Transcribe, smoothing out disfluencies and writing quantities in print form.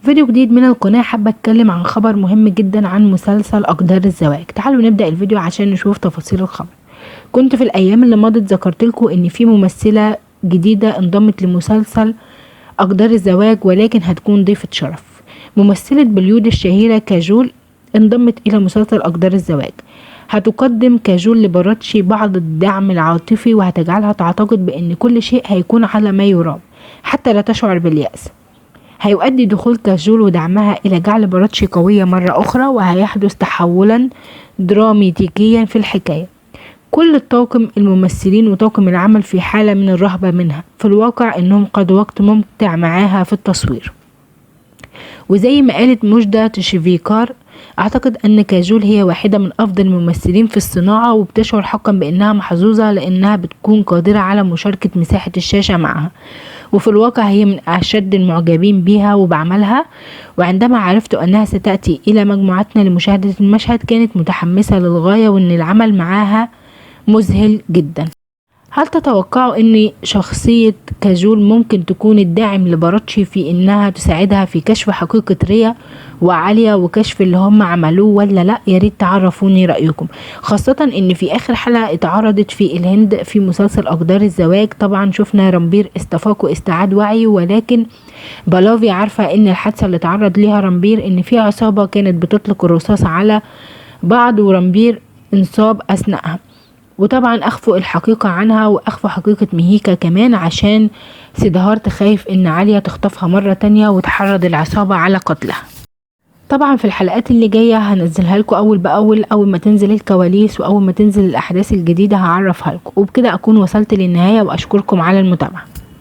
فيديو جديد من القناة. حابة اتكلم عن خبر مهم جدا عن مسلسل أقدار الزواج. تعالوا نبدأ الفيديو عشان نشوف تفاصيل الخبر. كنت في الأيام اللي مضت ذكرت لكم إن في ممثلة جديدة انضمت لمسلسل أقدار الزواج، ولكن هتكون ضيفة شرف. ممثلة بوليود الشهيرة كاجول انضمت إلى مسلسل أقدار الزواج. هتقدم كاجول لباراتشي بعض الدعم العاطفي، وهتجعلها تعتقد بأن كل شيء هيكون على ما يرام حتى لا تشعر باليأس. هيؤدي دخول كاجول ودعمها إلى جعل باراتشي قوية مرة أخرى، وهيحدث تحولا دراماتيكيا في الحكاية. كل الطاقم الممثلين وطاقم العمل في حالة من الرهبة منها، في الواقع إنهم قضوا وقت ممتع معاها في التصوير. وزي ما قالت مجدة تشيفيكار، أعتقد أن كاجول هي واحدة من أفضل الممثلين في الصناعة، وبتشعر حقا بأنها محظوظة لأنها بتكون قادرة على مشاركة مساحة الشاشة معها. وفي الواقع هي من أشد المعجبين بها وبعملها، وعندما عرفت أنها ستأتي إلى مجموعتنا لمشاهدة المشهد كانت متحمسة للغاية، وأن العمل معها مذهل جدا. هل تتوقعوا ان شخصية كاجول ممكن تكون الداعم لباراتشي في انها تساعدها في كشف حقيقة ريا وعالية وكشف اللي هم عملوه ولا لا؟ ياريت تعرفوني رأيكم، خاصة ان في اخر حلقة اتعرضت في الهند في مسلسل اقدار الزواج. طبعا شفنا رامبير استفاق واستعاد وعيه، ولكن بلافي عارفة ان الحادثة اللي تعرض ليها رامبير ان في عصابة كانت بتطلق الرصاص على بعض، ورامبير انصاب اثناءها. وطبعا اخفوا الحقيقة عنها واخفوا حقيقة ميهيكا كمان، عشان سيدهارت خايف ان عالية تخطفها مرة تانية وتحرض العصابة على قتلها. طبعا في الحلقات اللي جاية هنزلها لكم اول باول، اول ما تنزل الكواليس واول ما تنزل الاحداث الجديدة هعرفها لكم. وبكده اكون وصلت للنهاية، واشكركم على المتابعة.